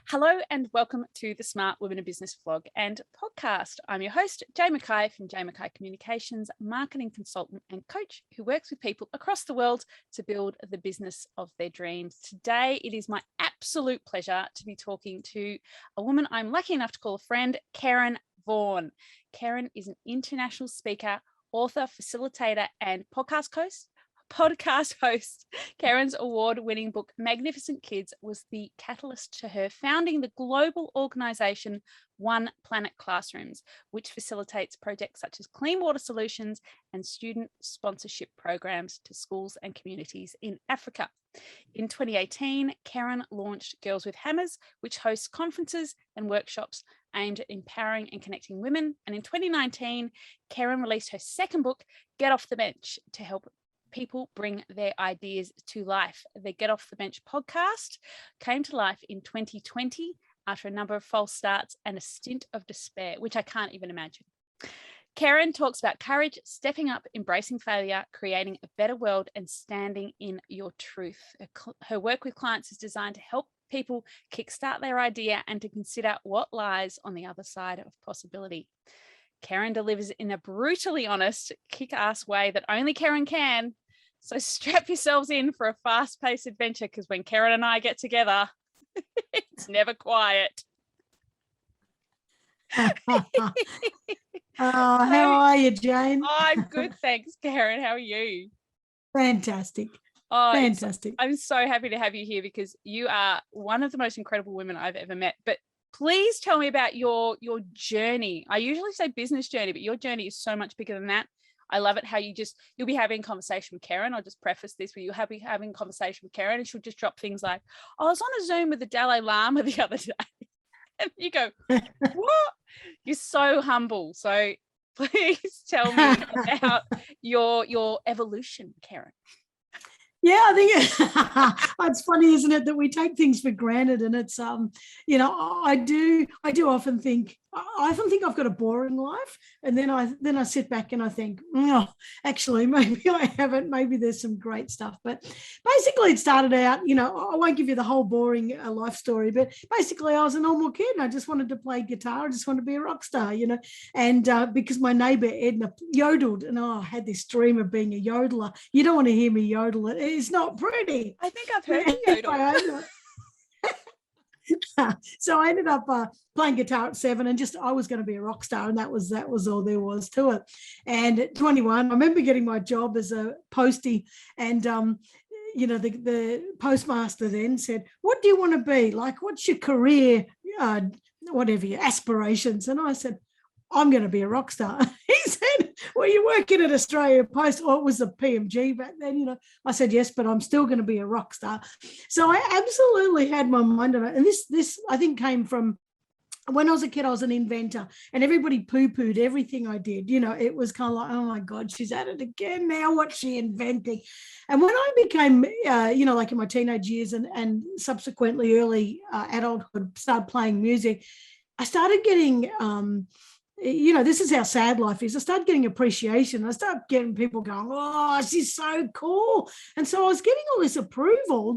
Hello and welcome to the Smart Women in Business vlog and podcast. I'm your host, Jay Mackay from Jay Mackay Communications, marketing consultant and coach who works with people across the world to build the business of their dreams. Today, it is my absolute pleasure to be talking to a woman I'm lucky enough to call a friend, Kerryn Vaughan. Kerryn is an international speaker, author, facilitator, and podcast host. Kerryn's award-winning book, Magnificent Kids, was the catalyst to her founding the global organisation One Planet Classrooms, which facilitates projects such as clean water solutions and student sponsorship programs to schools and communities in Africa. In 2018, Kerryn launched Girls with Hammers, which hosts conferences and workshops aimed at empowering and connecting women. And in 2019, Kerryn released her second book, Get Off the Bench, to help people bring their ideas to life. The Get Off the Bench podcast came to life in 2020 after a number of false starts and a stint of despair, which I can't even imagine. Kerryn talks about courage, stepping up, embracing failure, creating a better world, and standing in your truth. Her work with clients is designed to help people kickstart their idea and to consider what lies on the other side of possibility. Kerryn delivers in a brutally honest, kick-ass way that only Kerryn can. So strap yourselves in for a fast-paced adventure, because when Kerryn and I get together, it's never quiet. How are you, Jane? I'm good, thanks, Kerryn. How are you? Fantastic. Fantastic. I'm so happy to have you here because you are one of the most incredible women I've ever met. But please tell me about your journey. I usually say business journey, but your journey is so much bigger than that. I love it how you'll be having a conversation with Kerryn. I'll just preface this where you'll be having a conversation with Kerryn and she'll just drop things like, I was on a Zoom with the Dalai Lama the other day. And you go, what? You're so humble. So please tell me about your evolution, Kerryn. Yeah, I think it's funny, isn't it, that we take things for granted, and it's I do often think I've got a boring life, and then I sit back and I think, actually maybe I haven't. Maybe there's some great stuff. But basically, it started out, I won't give you the whole boring life story, but basically I was a normal kid and I just wanted to play guitar. I just wanted to be a rock star, and because my neighbour Edna yodeled, and I had this dream of being a yodeler. You don't want to hear me yodel. It's not pretty. I think I've heard you yodel. So I ended up playing guitar at 7, and I was going to be a rock star, and that was all there was to it. And at 21, I remember getting my job as a postie, and the postmaster then said, "What do you want to be? Like, what's your career, whatever your aspirations?" And I said, "I'm going to be a rock star." He said, "Well, you're working at Australia Post," or it was the PMG back then, I said, "Yes, but I'm still going to be a rock star." So I absolutely had my mind on it. And this I think came from when I was a kid. I was an inventor, and everybody poo-pooed everything I did. It was kind of like, oh my God, she's at it again. Now what's she inventing? And when I became, like in my teenage years and subsequently early adulthood, started playing music, I started getting this is how sad life is. I started getting appreciation. I started getting people going, "Oh, she's so cool." And so I was getting all this approval,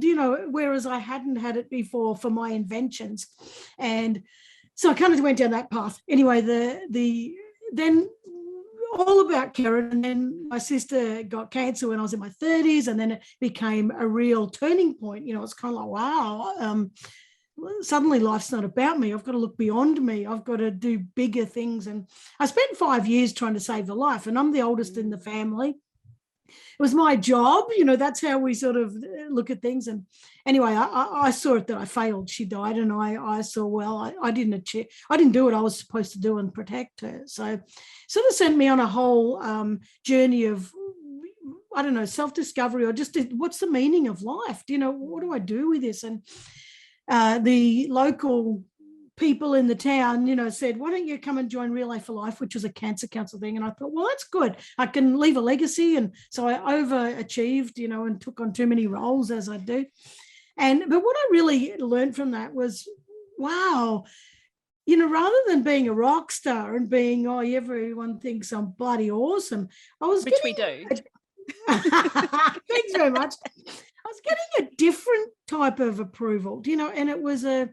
whereas I hadn't had it before for my inventions. And so I kind of went down that path. Anyway, then all about Kerryn, and then my sister got cancer when I was in my 30s, and then it became a real turning point. It's kind of like, wow, suddenly life's not about me. I've got to look beyond me. I've got to do bigger things. And I spent 5 years trying to save a life, and I'm the oldest in the family. It was my job, that's how we sort of look at things. And anyway, I saw it that I failed. She died, and I saw, well, I didn't do what I was supposed to do and protect her. So sort of sent me on a whole journey of, I don't know, self-discovery, or just what's the meaning of life? What do I do with this? And the local people in the town, said, "Why don't you come and join Relay for Life," which was a cancer council thing. And I thought, well, that's good. I can leave a legacy. And so I overachieved, and took on too many roles, as I do. But what I really learned from that was, wow, rather than being a rock star and being, everyone thinks I'm bloody awesome, which we do. Thanks very much. I was getting a different type of approval, and it was a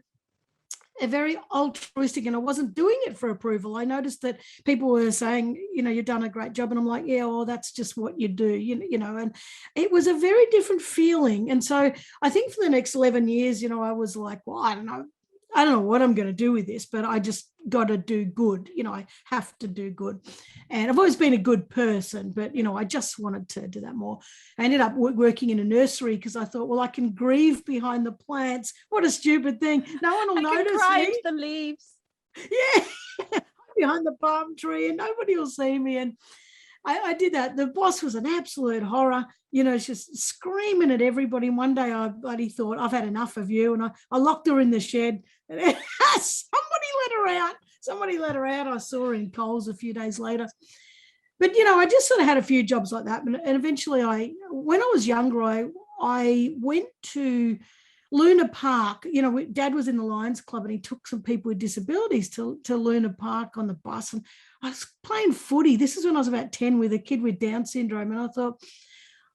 very altruistic, and I wasn't doing it for approval. I noticed that people were saying, you've done a great job. And I'm like, yeah, well, that's just what you do, and it was a very different feeling. And so I think for the next 11 years, I was like, well, I don't know what I'm going to do with this, but I just got to do good. I have to do good. And I've always been a good person, but, I just wanted to do that more. I ended up working in a nursery because I thought, well, I can grieve behind the plants. What a stupid thing. No one will notice me. Cry into the leaves. Yeah, behind the palm tree, and nobody will see me. And I did that. The boss was an absolute horror, just screaming at everybody. And one day I bloody thought, I've had enough of you. And I locked her in the shed. And somebody let her out. I saw her in Coles a few days later. But, I just sort of had a few jobs like that. And eventually when I was younger, I went to Luna Park. Dad was in the Lions Club and he took some people with disabilities to Luna Park on the bus. And I was playing footy. This is when I was about 10 with a kid with Down syndrome. And I thought,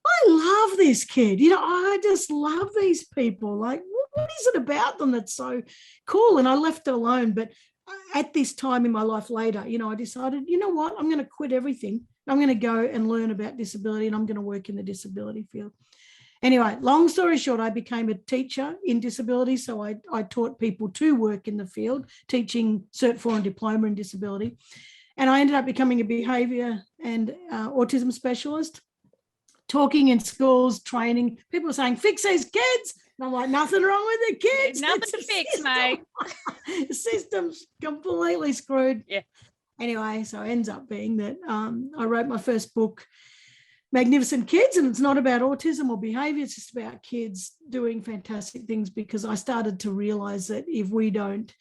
I love this kid. I just love these people. Like, what is it about them that's so cool? And I left it alone. But at this time in my life later, I decided, you know what? I'm going to quit everything. I'm going to go and learn about disability, and I'm going to work in the disability field. Anyway, long story short, I became a teacher in disability. So I taught people to work in the field, teaching Cert 4 and diploma in disability. And I ended up becoming a behaviour and autism specialist, talking in schools, training. People were saying, fix these kids. And I'm like, nothing wrong with the kids. Nothing to fix, mate. The system's completely screwed. Yeah. Anyway, so it ends up being that I wrote my first book, Magnificent Kids, and it's not about autism or behaviour. It's just about kids doing fantastic things, because I started to realise that if we don't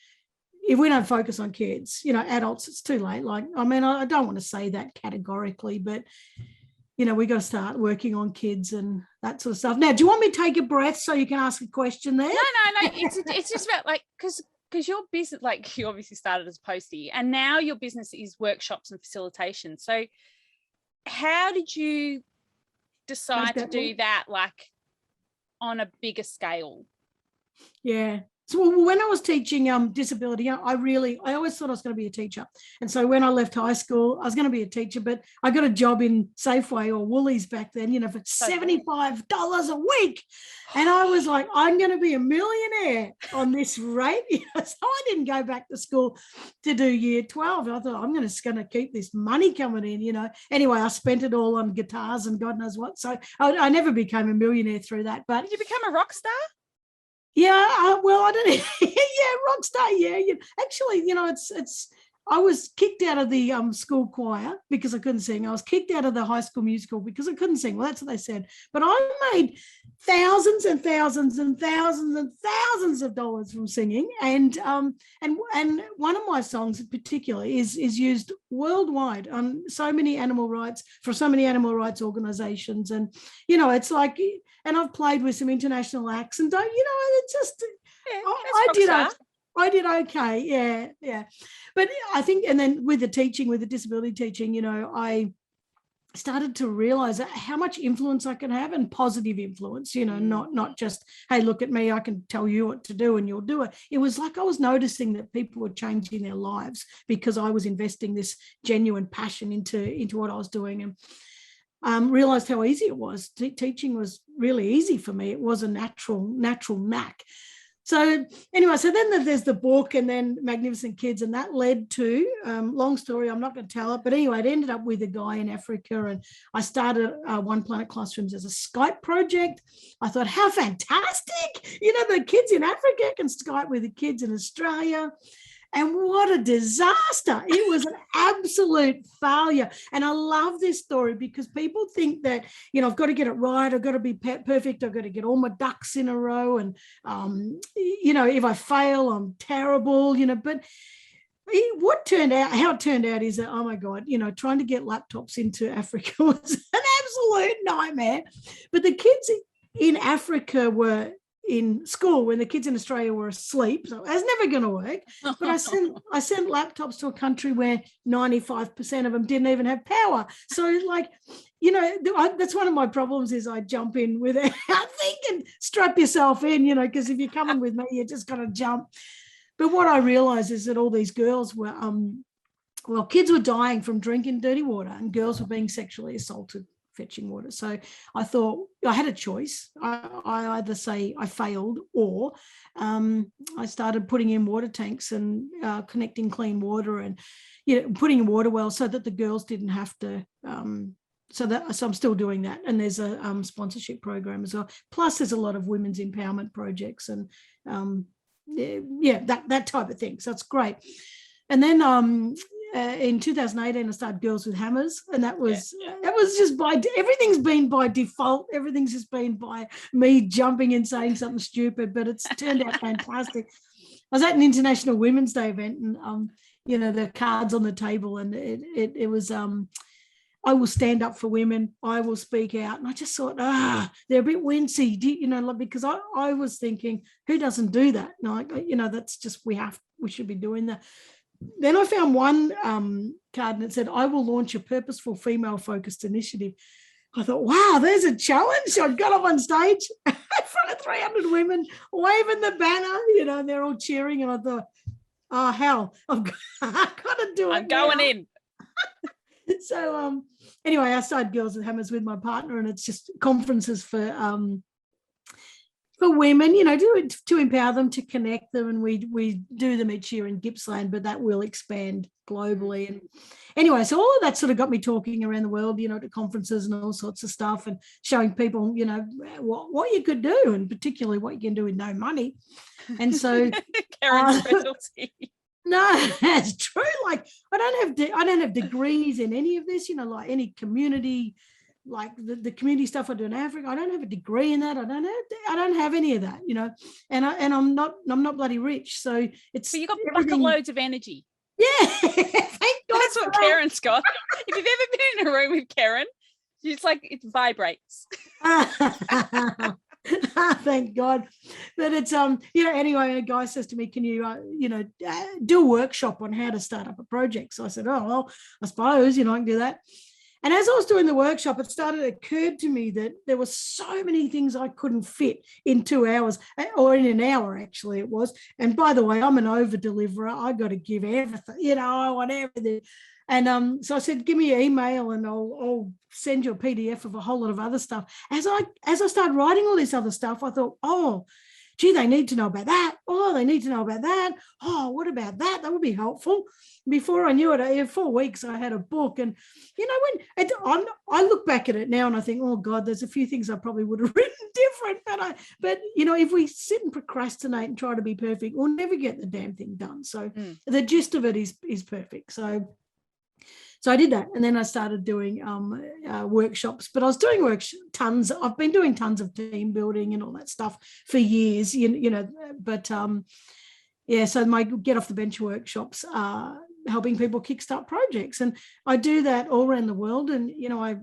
focus on kids, adults, it's too late. I don't want to say that categorically, but we got to start working on kids and that sort of stuff. Now, do you want me to take a breath so you can ask a question there? No. It's just about because your business, you obviously started as postie, and now your business is workshops and facilitation. So how did you decide to do that on a bigger scale? Yeah. So when I was teaching disability, I always thought I was going to be a teacher. And so when I left high school, I was going to be a teacher, but I got a job in Safeway or Woolies back then, for $75 a week. And I was like, I'm going to be a millionaire on this rate. So I didn't go back to school to do year 12. I thought, I'm just going to keep this money coming in, Anyway, I spent it all on guitars and God knows what. So I never became a millionaire through that. But did you become a rock star? Yeah, well, I don't know. Yeah, rockstar. Yeah. Actually, it's. I was kicked out of the school choir because I couldn't sing. I was kicked out of the high school musical because I couldn't sing. Well, that's what they said. But I made thousands and thousands and thousands and thousands of dollars from singing. And one of my songs in particular is used worldwide on so many animal rights organizations. And it's like, and I've played with some international acts, and it's just I did okay. Yeah. But I think, and then with the disability teaching, I started to realize how much influence I can have, and positive influence, not just, hey, look at me, I can tell you what to do and you'll do it. It was like I was noticing that people were changing their lives because I was investing this genuine passion into what I was doing, and realized how easy it was. Teaching was really easy for me. It was a natural knack. So anyway, so then there's the book, and then Magnificent Kids, and that led to, long story, I'm not going to tell it, but anyway, it ended up with a guy in Africa, and I started One Planet Classrooms as a Skype project. I thought, how fantastic, the kids in Africa can Skype with the kids in Australia. And what a disaster. It was an absolute failure. And I love this story because people think that, I've got to get it right. I've got to be perfect. I've got to get all my ducks in a row. And, if I fail, I'm terrible, but how it turned out is that, oh my God, trying to get laptops into Africa was an absolute nightmare. But the kids in Africa were in school when the kids in Australia were asleep, so it was never going to work. But I sent laptops to a country where 95% of them didn't even have power. So that's one of my problems is I jump in without thinking, strap yourself in, because if you're coming with me, you just got to jump. But what I realized is that all these girls were, kids were dying from drinking dirty water, and girls were being sexually assaulted fetching water. So I thought I had a choice. I either say I failed, or I started putting in water tanks and connecting clean water, and putting in water wells so that the girls didn't have to. So I'm still doing that, and there's a sponsorship program as well. Plus, there's a lot of women's empowerment projects and that type of thing. So it's great. And then in 2018, I started Girls with Hammers, and that was just everything's been by default. Everything's just been by me jumping and saying something stupid, but it's turned out fantastic. I was at an International Women's Day event, and the cards on the table, and it was I will stand up for women, I will speak out. And I just thought, they're a bit wincy, because I was thinking, who doesn't do that? That's just, we should be doing that. Then I found one card, and it said, I will launch a purposeful female-focused initiative. I thought, wow, there's a challenge. So I got up on stage in front of 300 women, waving the banner, and they're all cheering. And I thought, oh, hell, I've got to do it. I'm going in. So anyway, I started Girls with Hammers with my partner, and it's just conferences for women, to empower them, to connect them, and we do them each year in Gippsland, but that will expand globally. And anyway, so all of that sort of got me talking around the world, to conferences and all sorts of stuff, and showing people, what you could do, and particularly what you can do with no money. And so Kerryn's specialty. No, that's true. Like I don't have degrees in any of this, like any community, like the community stuff I do in Africa. I don't have a degree in that. I don't have any of that, and I'm not bloody rich. So it's. But you got bucket loads of energy. Yeah, thank God. That's what Kerryn's got. If you've ever been in a room with Kerryn, it's like it vibrates. Thank God. But it's anyway, a guy says to me, can you do a workshop on how to start up a project? So I said, oh well, I suppose I can do that. And as I was doing the workshop, it occurred to me that there were so many things I couldn't fit in 2 hours, or in an hour actually it was. And by the way, I'm an over deliverer. I got to give everything, I want everything. And so I said, give me your email and I'll send you a PDF of a whole lot of other stuff. As I started writing all this other stuff, I thought, oh, gee, they need to know about that. Oh, they need to know about that. Oh, what about that? That would be helpful. Before I knew it, in 4 weeks, I had a book. And, I look back at it now and I think, oh, God, there's a few things I probably would have written different. But if we sit and procrastinate and try to be perfect, we'll never get the damn thing done. So the gist of it is perfect. So I did that, and then I started doing workshops. But I was doing tons. I've been doing tons of team building and all that stuff for years, But so my get off the bench workshops are helping people kickstart projects, and I do that all around the world. And a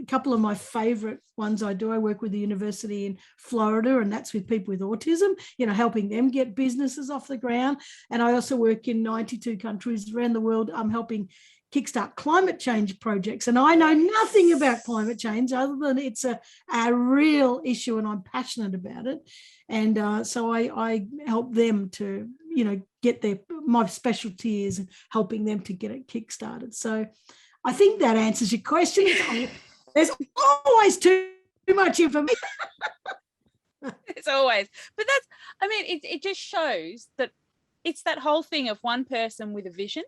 couple of my favourite ones I work with the university in Florida, and that's with people with autism. Helping them get businesses off the ground. And I also work in 92 countries around the world. I'm helping kickstart climate change projects, and I know nothing about climate change other than it's a real issue, and I'm passionate about it. And so I help them to get my specialty is helping them to get it kickstarted. So I think that answers your question. There's always too much information. It's always, but it just shows that it's that whole thing of one person with a vision.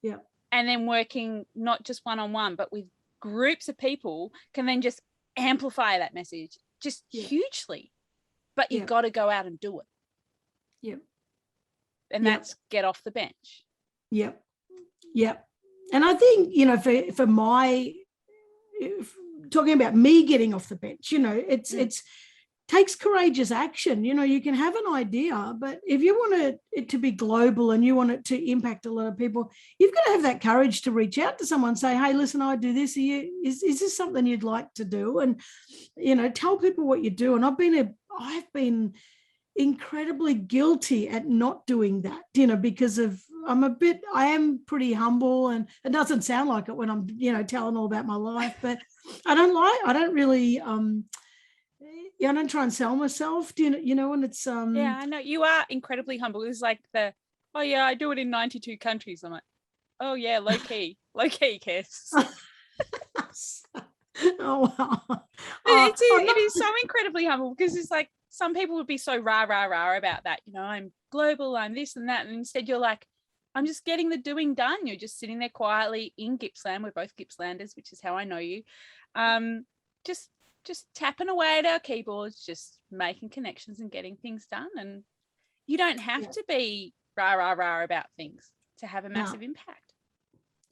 Yeah. And then working not just one-on-one, but with groups of people can then just amplify that message just hugely. But you've got to go out and do it. Yep. And that's get off the bench. Yep. Yep. And I think, for my talking about me getting off the bench, it's takes courageous action. You can have an idea, but if you want it to be global and you want it to impact a lot of people, you've got to have that courage to reach out to someone and say, hey, listen, I do this. Is this something you'd like to do? And, tell people what you do. And I've been incredibly guilty at not doing that, because of I am pretty humble, and it doesn't sound like it when I'm, telling all about my life, but I don't really, I don't try and sell myself. Do you know, and it's Yeah, I know you are incredibly humble. It's like oh yeah, I do it in 92 countries. I'm like, oh yeah, low key, Kiss. Oh wow. It is so incredibly humble, because it's like some people would be so rah about that. I'm global, I'm this and that, and instead you're like, I'm just getting the doing done. You're just sitting there quietly in Gippsland. We're both Gippslanders, which is how I know you. Just tapping away at our keyboards, just making connections and getting things done. And you don't have to be rah about things to have a massive impact.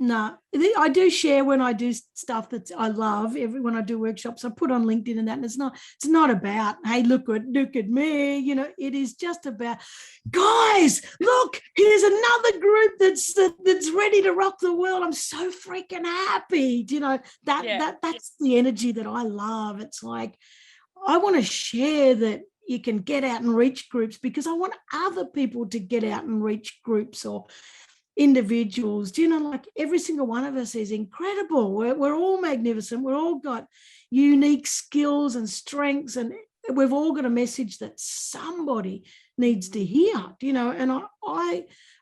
No, I do share when I do stuff that I love. When I do workshops, I put on LinkedIn and that. And it's not about, hey, look at me. It is just about, guys, look, here's another group that's ready to rock the world. I'm so freaking happy. That's the energy that I love. It's like, I want to share that you can get out and reach groups, because I want other people to get out and reach groups or individuals. Like every single one of us is incredible. We're all magnificent. We're all got unique skills and strengths, and we've all got a message that somebody needs to hear. And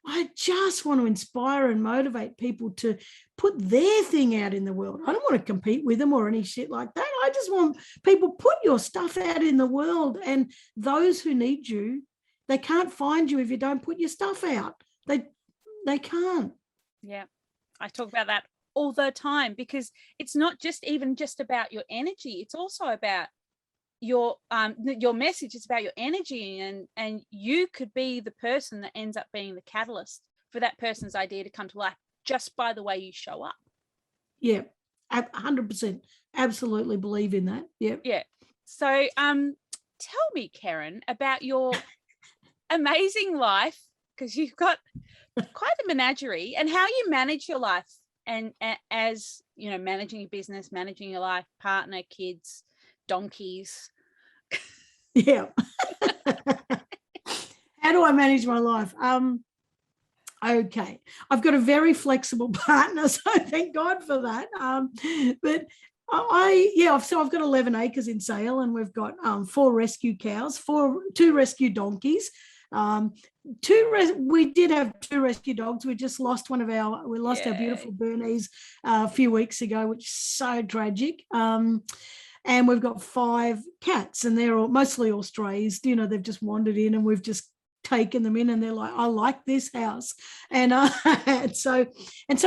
I just want to inspire and motivate people to put their thing out in the world. I don't want to compete with them or any shit like that. I just want people, put your stuff out in the world, and those who need you, they can't find you if you don't put your stuff out. They can't. Yeah. I talk about that all the time, because it's not just about your energy. It's also about your message. It's about your energy, and you could be the person that ends up being the catalyst for that person's idea to come to life just by the way you show up. Yeah, 100%. Absolutely believe in that. Yeah. Yeah. So tell me, Kerryn, about your amazing life, because you've got quite a menagerie, and how you manage your life, and as managing your business, managing your life, partner, kids, donkeys. Yeah. How do I manage my life? Okay, I've got a very flexible partner, so thank God for that. But so I've got 11 acres in Sale, and we've got 4 rescue cows, 2 rescue donkeys. We did have 2 rescue dogs. We just lost our beautiful Bernese a few weeks ago, which is so tragic. And we've got 5 cats, and they're mostly all strays. They've just wandered in, and we've just taken them in, and they're like, I like this house. And so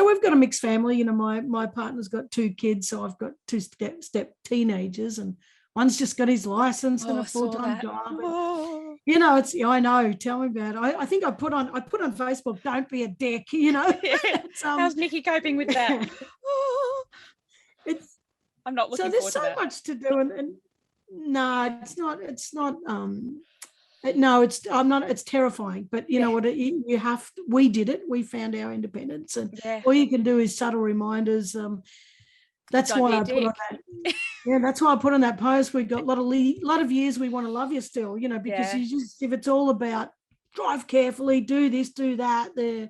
we've got a mixed family. My partner's got 2 kids, so I've got 2 step teenagers, and one's just got his license and a full-time job. I know. Tell me about it. I think I put on Facebook, don't be a dick. Yeah. How's Nikki coping with that? I'm not looking forward to that. So there's so much to do, and no, it's not. No, it's terrifying. But you know what? You have. We did it. We found our independence, and all you can do is subtle reminders. That's why I put on that. Yeah, that's why I put on that post. We've got a lot of years we want to love you still, because if it's all about drive carefully, do this, do that, there.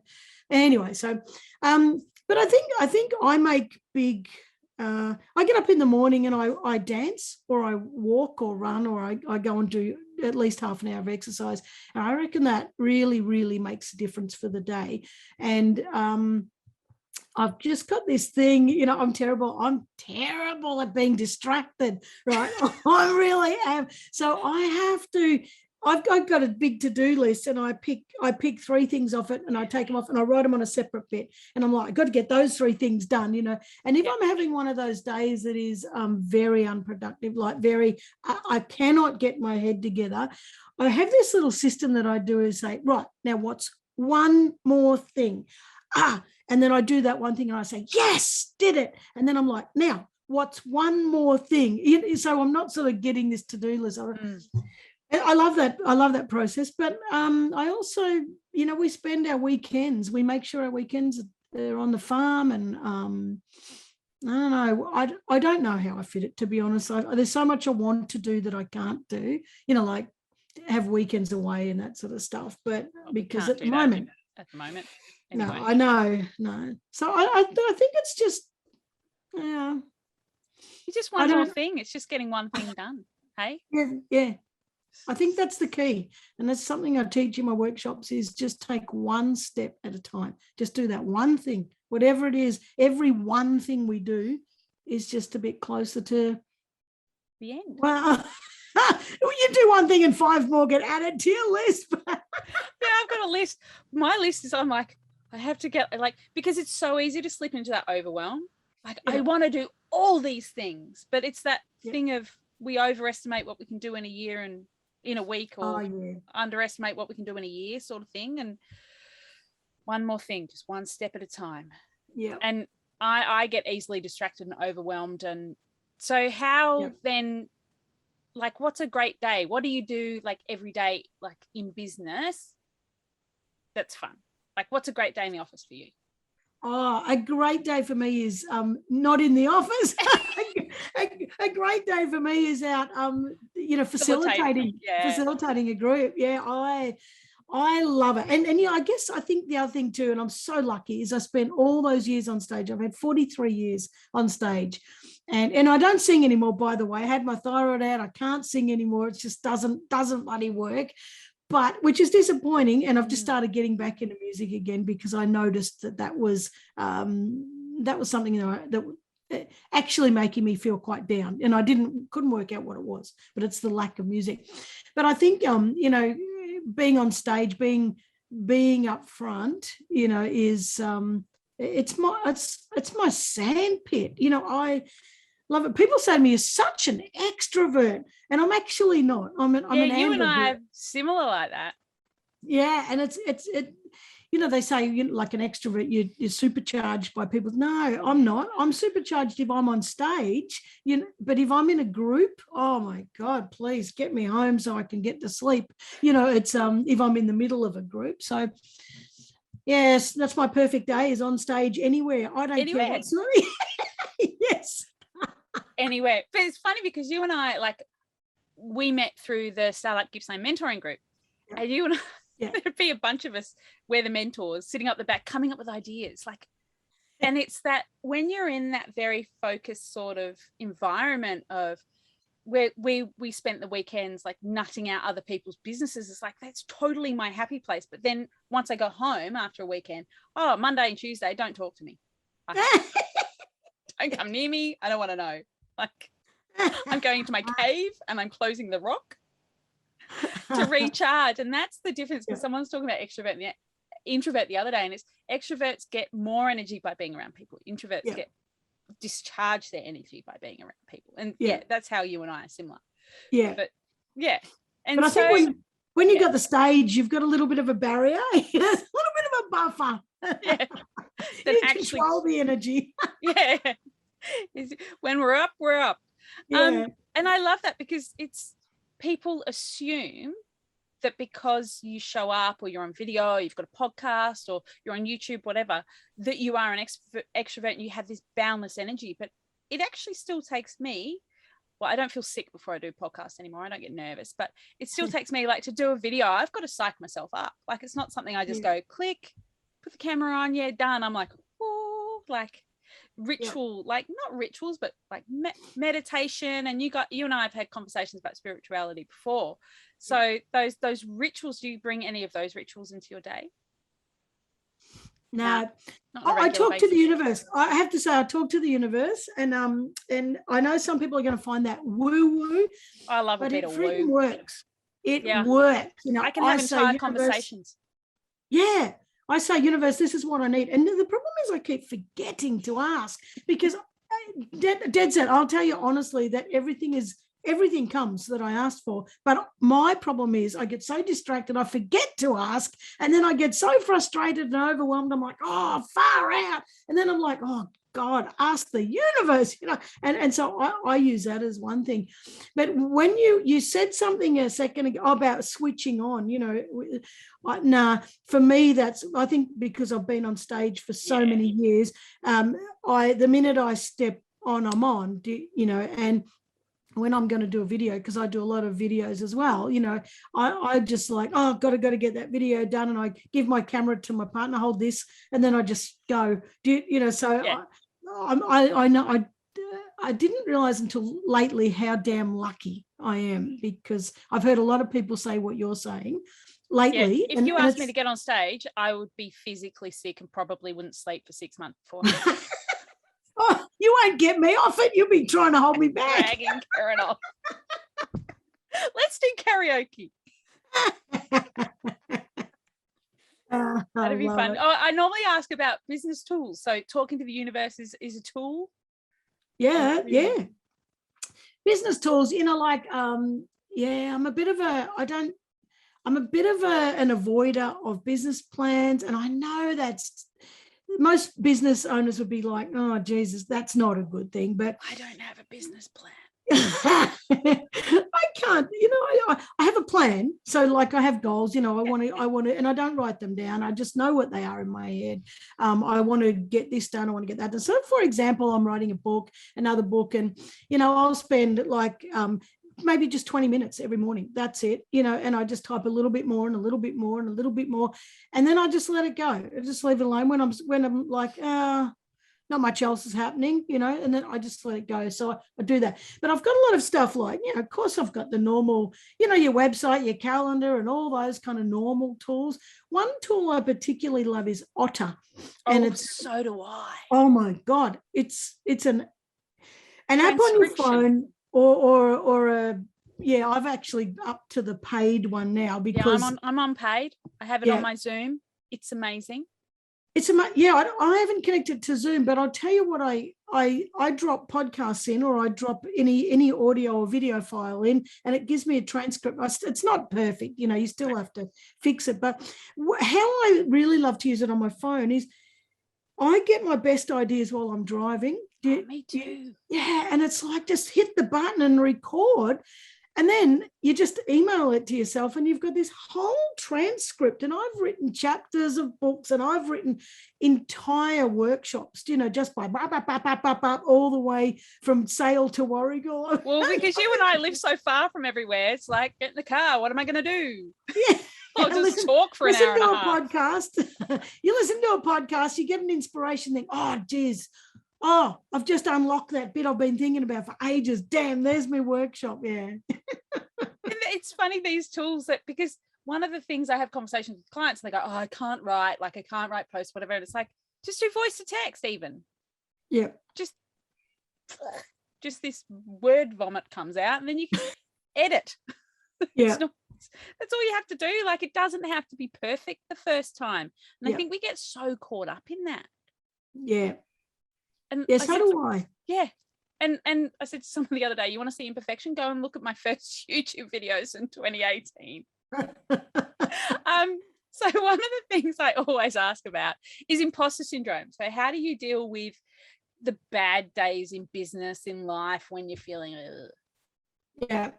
Anyway, so but I think I make big I get up in the morning and I dance, or I walk or run, or I go and do at least half an hour of exercise. And I reckon that really, really makes a difference for the day. And I've just got this thing, I'm terrible at being distracted, right? I really am. So I've got a big to-do list, and I pick 3 things off it, and I take them off and I write them on a separate bit. And I'm like, I've got to get those 3 things done, And if I'm having one of those days that is very unproductive, like I cannot get my head together, I have this little system that I do is say, right, now what's one more thing? And then I do that one thing and I say, yes, did it. And then I'm like, now what's one more thing? So I'm not sort of getting this to-do list. I love that. I love that process. But I also, we spend our weekends. We make sure our weekends are on the farm, and I don't know. I don't know how I fit it, to be honest. There's so much I want to do that I can't do, like have weekends away and that sort of stuff. But because at the moment. Anyway. No, I know. No. So I think it's just, You just one more thing. It's just getting one thing done. Hey? Yeah. I think that's the key. And that's something I teach in my workshops is just take one step at a time. Just do that one thing, whatever it is. Every one thing we do is just a bit closer to The end. well, you do one thing and 5 more get added to your list. Yeah, I've got a list. My list is I'm like, I have to get like, because it's so easy to slip into that overwhelm. Like I want to do all these things, but it's that thing of we overestimate what we can do in a year and in a week, or underestimate what we can do in a year sort of thing. And one more thing, just one step at a time. Yeah. And I get easily distracted and overwhelmed. And so how then, like, what's a great day? What do you do like every day, like in business? That's fun. Like, what's a great day in the office for you? Oh, a great day for me is not in the office. A great day for me is out, facilitating a group. Yeah, I love it. And I guess I think the other thing too, and I'm so lucky, is I spent all those years on stage. I've had 43 years on stage. And I don't sing anymore, by the way. I had my thyroid out. I can't sing anymore. It just doesn't bloody work. But which is disappointing, and I've just started getting back into music again because I noticed that was something that actually making me feel quite down, and I couldn't work out what it was, but it's the lack of music. But I think being on stage, being up front, is it's my sandpit. I love it. People say to me, "You're such an extrovert," and I'm actually not. I'm an you ambivert. And I are similar like that. Yeah, and it's they say like an extrovert, you're supercharged by people. No, I'm not. I'm supercharged if I'm on stage. But if I'm in a group, oh my God, please get me home so I can get to sleep. It's if I'm in the middle of a group. So yes, that's my perfect day, is on stage anywhere. I don't care what's not. Yes. Anywhere. But it's funny because you and I, like, we met through the Startup Gippsland mentoring group. Yeah. And you and I, there'd be a bunch of us, we're the mentors, sitting up the back, coming up with ideas. Like, and it's that when you're in that very focused sort of environment of where we spent the weekends like nutting out other people's businesses, it's like, that's totally my happy place. But then once I go home after a weekend, Monday and Tuesday, don't talk to me. Like, don't come near me. I don't want to know. Like, I'm going into my cave and I'm closing the rock to recharge. And that's the difference, because someone's talking about extrovert and introvert the other day, and it's extroverts get more energy by being around people. Introverts get discharge their energy by being around people. And that's how you and I are similar. And but I think when you got the stage, you've got a little bit of a barrier, a little bit of a buffer. You control the energy. When we're up, we're up. And I love that, because it's people assume that because you show up, or you're on video, you've got a podcast, or you're on YouTube, whatever, that you are an extrovert and you have this boundless energy. But it actually still takes me, well, I don't feel sick before I do podcasts anymore. I don't get nervous, but it still takes me, like, to do a video, I've got to psych myself up. Like, it's not something I just go click, put the camera on, done. I'm like, oh, like ritual, like not rituals, but like meditation. And you and I have had conversations about spirituality before. So those rituals, do you bring any of those rituals into your day? No, I talk to the universe. I have to say, I talk to the universe, and I know some people are going to find that woo-woo. I love it, but it freaking works. It works. I can have entire conversations. Yeah. I say, universe, this is what I need. And the problem is I keep forgetting to ask, because dead set, I'll tell you honestly that everything comes that I asked for. But my problem is I get so distracted, I forget to ask. And then I get so frustrated and overwhelmed. I'm like, oh, far out. And then I'm like, oh, God, ask the universe, and so I use that as one thing. But when you said something a second ago about switching on, for me, I think because I've been on stage for so many years, the minute I step on, I'm on, and when I'm going to do a video, because I do a lot of videos as well, I just like, got to get that video done, and I give my camera to my partner, hold this, and then I just go, I know I didn't realize until lately how damn lucky I am, because I've heard a lot of people say what you're saying lately. If you asked me to get on stage, I would be physically sick and probably wouldn't sleep for 6 months before. Oh, you won't get me off it. You'll be trying to hold me back. Dragging Kerryn off. Let's do karaoke. That'd be fun. Oh, I normally ask about business tools. So talking to the universe is a tool. Yeah. Business tools, like, I'm a bit of an avoider of business plans. And I know that's, most business owners would be like, oh, Jesus, that's not a good thing. But I don't have a business plan. I can't, I have a plan. So like I have goals, I want to, and I don't write them down. I just know what they are in my head. I want to get this done. I want to get that done. So for example, I'm writing another book, and, I'll spend like, maybe just 20 minutes every morning. That's it, and I just type a little bit more and a little bit more and a little bit more. And then I just let it go. I just leave it alone when I'm like, not much else is happening, and then I just let it go. So I do that. But I've got a lot of stuff like, of course I've got the normal, your website, your calendar, and all those kind of normal tools. One tool I particularly love is Otter. And so do I. Oh my God. It's an app on your phone or I've actually up to the paid one now, because I'm on paid. I have it on my Zoom. It's amazing. I haven't connected to Zoom, but I'll tell you what, I drop podcasts in, or I drop any audio or video file in, and it gives me a transcript. It's not perfect, you still have to fix it. But how I really love to use it on my phone is I get my best ideas while I'm driving. Me too. Yeah, and it's like just hit the button and record. And then you just email it to yourself, and you've got this whole transcript. And I've written chapters of books, and I've written entire workshops, just by all the way from Sale to Warragul. Well, because you and I live so far from everywhere, it's like, get in the car. What am I going to do? Yeah. I'll just talk for an hour and a half. You listen to a podcast, you get an inspiration, think, oh, geez. Oh, I've just unlocked that bit I've been thinking about for ages. Damn, there's my workshop. Yeah. It's funny, these tools, because one of the things I have conversations with clients, and they go, oh, I can't write posts, whatever. And it's like, just do voice to text even. Yeah. Just this word vomit comes out, and then you can edit. Yeah. That's all you have to do. Like, it doesn't have to be perfect the first time. And I think we get so caught up in that. Yeah. And yes, so do I. Yeah. And I said to someone the other day, you want to see imperfection? Go and look at my first YouTube videos in 2018. So one of the things I always ask about is imposter syndrome. So how do you deal with the bad days in business, in life, when you're feeling Yeah.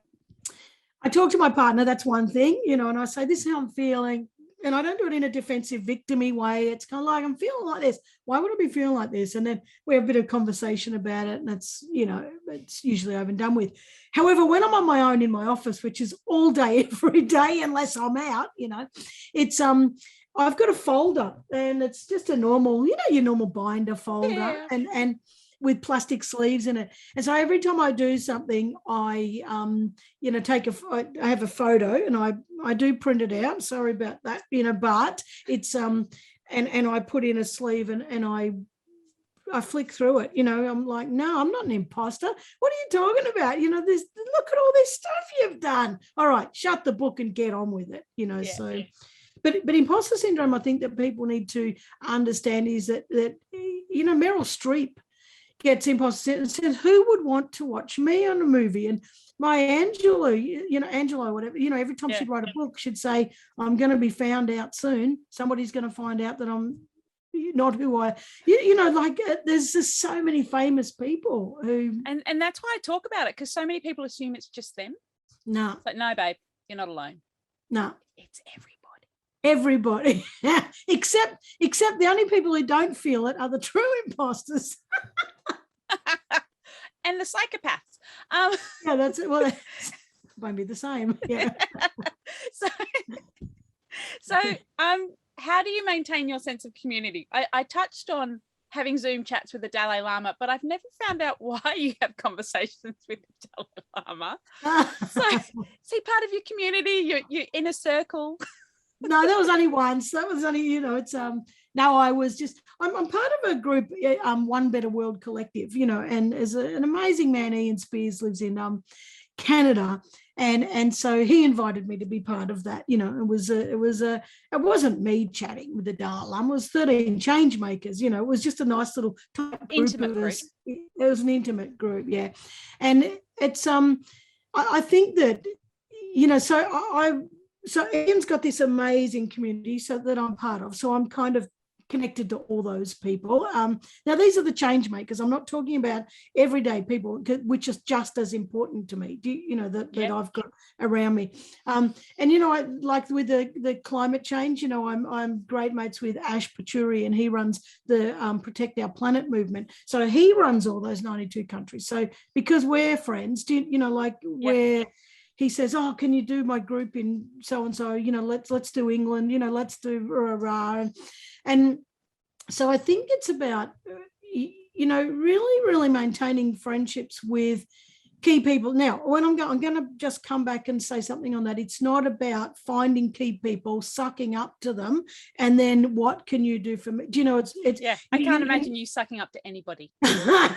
I talk to my partner, that's one thing, and I say, this is how I'm feeling. And I don't do it in a defensive, victim-y way. It's kind of like, I'm feeling like this. Why would I be feeling like this? And then we have a bit of conversation about it, and that's, it's usually over and done with. However, when I'm on my own in my office, which is all day, every day, unless I'm out, it's, I've got a folder, and it's just a normal, your normal binder folder, and with plastic sleeves in it. And so every time I do something, I I have a photo, and I do print it out. Sorry about that, but it's and I put in a sleeve, and I flick through it. I'm like, no, I'm not an imposter. What are you talking about? This, look at all this stuff you've done. All right, shut the book and get on with it. So. But imposter syndrome, I think that people need to understand is that Meryl Streep gets imposter syndrome and says, who would want to watch me on a movie? And my Angela, whatever, every time she'd write a book, she'd say, I'm going to be found out soon. Somebody's going to find out that I'm not who I, there's just so many famous people who. And that's why I talk about it, because so many people assume it's just them. No. It's like, no, babe, you're not alone. No. It's everybody. except the only people who don't feel it are the true imposters. And the psychopaths. Yeah, that's it. Well, it won't be the same. Yeah. So how do you maintain your sense of community? I touched on having Zoom chats with the Dalai Lama, but I've never found out why you have conversations with the Dalai Lama. So, see, part of your community, your inner circle. No, that was only once. That was only, it's no, I was just, I'm part of a group, One Better World Collective, and as an amazing man, Ian Spears, lives in Canada, and so he invited me to be part of that. It wasn't me chatting with the Dalai Lama. It was 13 change makers. It was just a nice little intimate group. It was an intimate group, yeah. And it's I think that so Ian's got this amazing community that I'm part of. So I'm kind of connected to all those people. Now, these are the change makers. I'm not talking about everyday people, which is just as important to me, that I've got around me. And, I like with the climate change, I'm great mates with Ash Pachuri, and he runs the Protect Our Planet movement. So he runs all those 92 countries. So because we're friends, where he says, oh, can you do my group in so-and-so, let's do England, let's do rah. And so I think it's about, really, really maintaining friendships with key people. Now, when I'm going to just come back and say something on that. It's not about finding key people, sucking up to them, and then what can you do for me? Do you know, it's I can't imagine you sucking up to anybody. No, I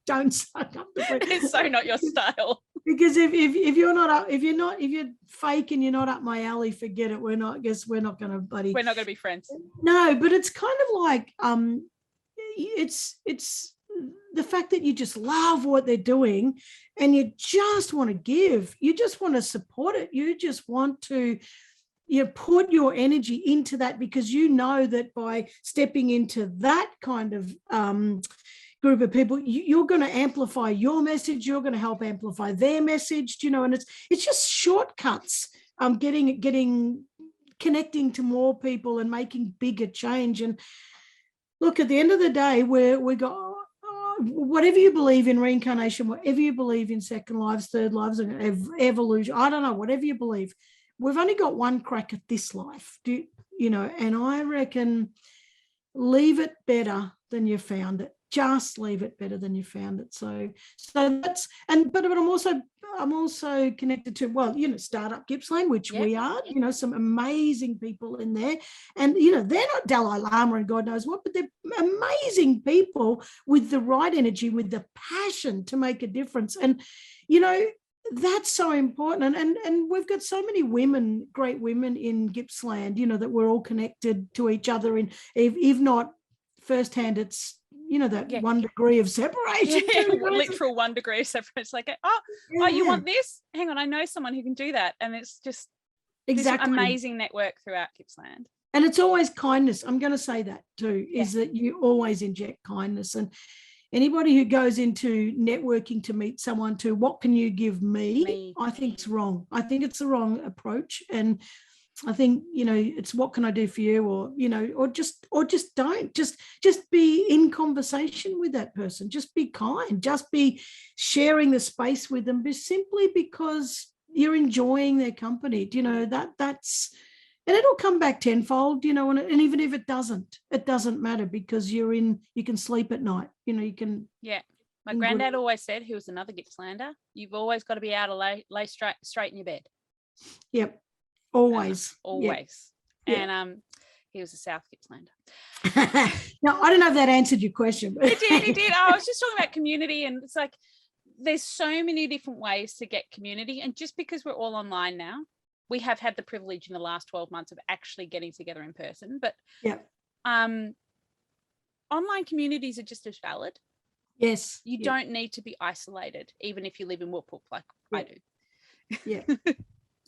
don't suck up to people. It's so not your style. Because if you're not up, if you're fake and you're not up my alley, forget it. We're not going to be friends. No, but it's kind of like it's the fact that you just love what they're doing and you just want to give, you just want to support it, you just want to put your energy into that, because you know that by stepping into that kind of group of people, you're going to amplify your message, you're going to help amplify their message, and it's just shortcuts, connecting to more people and making bigger change. And look, at the end of the day, we got whatever you believe in reincarnation, whatever you believe in second lives, third lives, and evolution, I don't know, whatever you believe, we've only got one crack at this life, and I reckon leave it better than you found it. Just leave it better than you found it. So that's, but I'm also connected to, Startup Gippsland, which we are, some amazing people in there. And, they're not Dalai Lama and God knows what, but they're amazing people with the right energy, with the passion to make a difference. And, that's so important. And we've got so many women, great women in Gippsland, that we're all connected to each other. And if not firsthand, it's, that 1 degree of separation. Literal 1 degree of separation. It's like, oh, you want this? Hang on, I know someone who can do that. And it's just this amazing network throughout Gippsland. And it's always kindness. I'm going to say that too, is that you always inject kindness. And anybody who goes into networking to meet someone to, what can you give me? I think it's wrong. I think it's the wrong approach. And I think, it's what can I do for you, or just don't, just be in conversation with that person, just be kind, just be sharing the space with them, simply because you're enjoying their company. That's, and it'll come back tenfold, and even if it doesn't matter, because you can sleep at night, you can. Yeah. My granddad always said, he was another Gippslander, you've always got to be able to lay straight in your bed. Yep. Always. Yeah. And he was a South Gippslander. Now, I don't know if that answered your question. But It did. I was just talking about community, and it's like there's so many different ways to get community. And just because we're all online now, we have had the privilege in the last 12 months of actually getting together in person. But online communities are just as valid. Yes. You don't need to be isolated, even if you live in Whoop like I do. Yeah.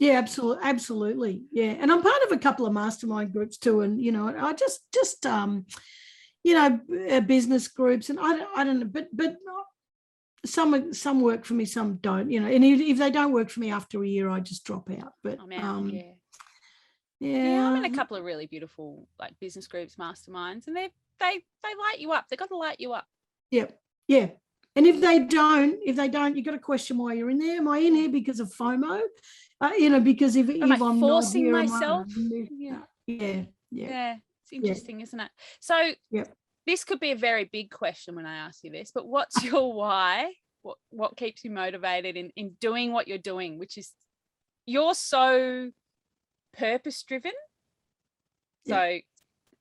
Yeah, absolutely. Yeah. And I'm part of a couple of mastermind groups too. And, I just business groups, and I don't know, but some work for me, some don't, and if they don't work for me after a year, I just drop out. But I'm in a couple of really beautiful business groups, masterminds, and they light you up. They got to light you up. Yep. Yeah. And if they don't, you've got to question why you're in there. Am I in here because of FOMO? Because if I'm forcing not here, myself. Yeah. It's interesting, isn't it? So this could be a very big question when I ask you this, but what's your why? What keeps you motivated in doing what you're doing, which is you're so purpose driven. So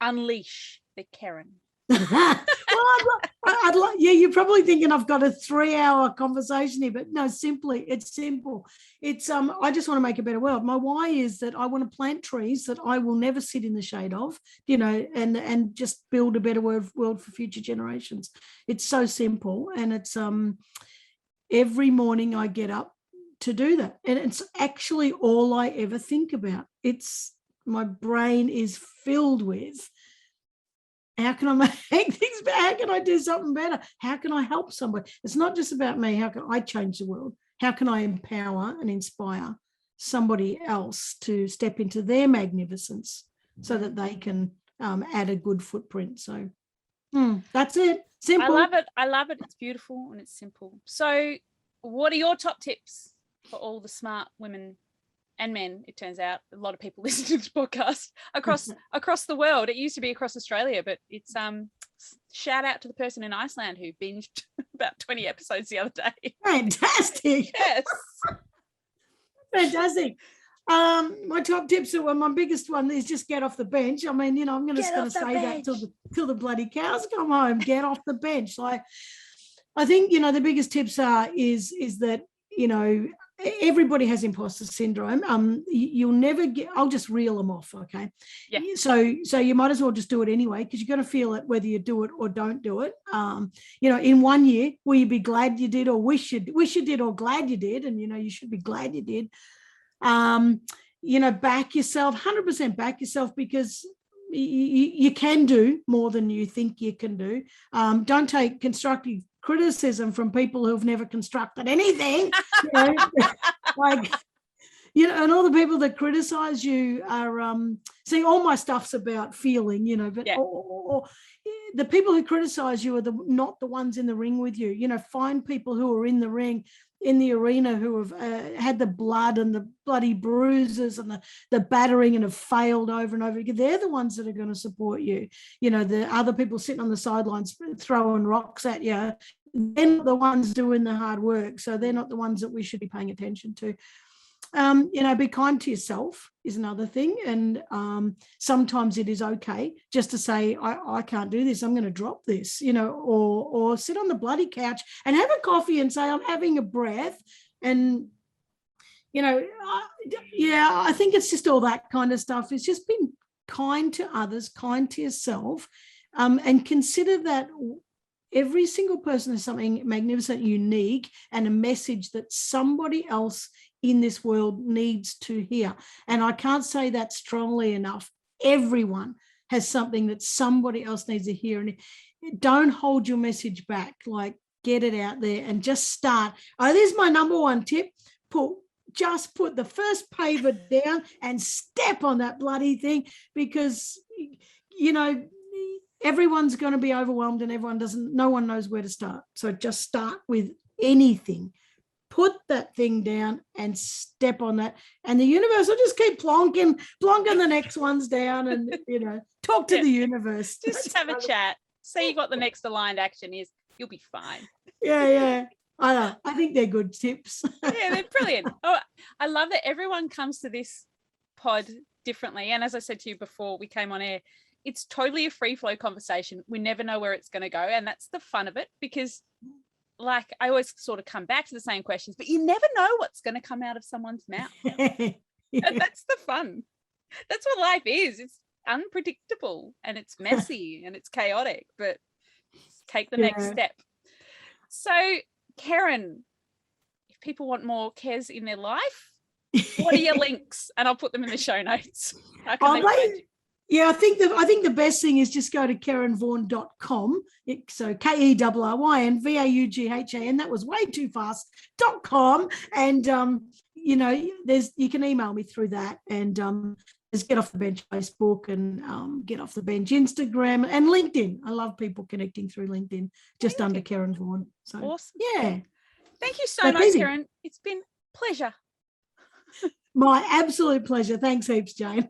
unleash the Kerryn. Well, you're probably thinking I've got a 3-hour conversation here, but no, it's simple. It's I just want to make a better world. My why is that I want to plant trees that I will never sit in the shade of, and just build a better world for future generations. It's so simple, and it's every morning I get up to do that, and it's actually all I ever think about. My brain is filled with, how can I make things better? How can I do something better? How can I help somebody? It's not just about me. How can I change the world? How can I empower and inspire somebody else to step into their magnificence so that they can add a good footprint? So that's it. Simple. I love it. It's beautiful and it's simple. So what are your top tips for all the smart women and men? It turns out a lot of people listen to this podcast across the world. It used to be across Australia, but it's shout out to the person in Iceland who binged about 20 episodes the other day. Fantastic. Yes. Fantastic. My top tips are, well, my biggest one is just get off the bench. I mean, I'm just going to say that till the bloody cows come home. Get off the bench. Like, I think, the biggest tips is that, everybody has imposter syndrome. You'll never get, I'll just reel them off. Okay. Yeah. So you might as well just do it anyway, because you're going to feel it whether you do it or don't do it. In 1 year, will you be glad you did or wish you did or glad you did? And, you should be glad you did. Back yourself, 100% back yourself, because you can do more than you think you can do. Don't take constructive criticism from people who've never constructed anything. And all the people that criticize you are see, all my stuff's about feeling, but or the people who criticize you are not the ones in the ring with you. Find people who are in the ring, in the arena, who have had the blood and the bloody bruises and the battering and have failed over and over again. They're the ones that are going to support you. The other people sitting on the sidelines throwing rocks at you, they're not the ones doing the hard work. So they're not the ones that we should be paying attention to. Be kind to yourself is another thing. And sometimes it is okay just to say, I can't do this. I'm going to drop this, or sit on the bloody couch and have a coffee and say, I'm having a breath. And, I think it's just all that kind of stuff. It's just being kind to others, kind to yourself, and consider that every single person has something magnificent, unique, and a message that somebody else in this world needs to hear. And I can't say that strongly enough. Everyone has something that somebody else needs to hear. And don't hold your message back. Like, get it out there and just start. This is my number one tip. Just put the first paver down and step on that bloody thing, because, everyone's going to be overwhelmed and no one knows where to start. So just start with anything. Put that thing down and step on that. And the universe will just keep plonking the next ones down and, talk to the universe. Just have a chat. See what the next aligned action is. You'll be fine. Yeah. I know. I think they're good tips. Yeah, they're brilliant. Oh, I love that everyone comes to this pod differently. And as I said to you before we came on air, it's totally a free flow conversation. We never know where it's going to go. And that's the fun of it, because I always sort of come back to the same questions, but you never know what's going to come out of someone's mouth. And that's the fun. That's what life is. It's unpredictable and it's messy and it's chaotic, but take the next step. So, Kerryn, if people want more Kers in their life, what are your links? And I'll put them in the show notes. How can they find you? Yeah, I think the best thing is just go to kerrynvaughan.com. So KERRYNVAUGHAN. That was way too fast. .com. And you can email me through that. And there's Get Off the Bench Facebook and Get Off the Bench Instagram and LinkedIn. I love people connecting through LinkedIn just under Kerryn Vaughan. So awesome. Yeah. Thank you so much, Kerryn. It's been a pleasure. My absolute pleasure. Thanks heaps, Jane.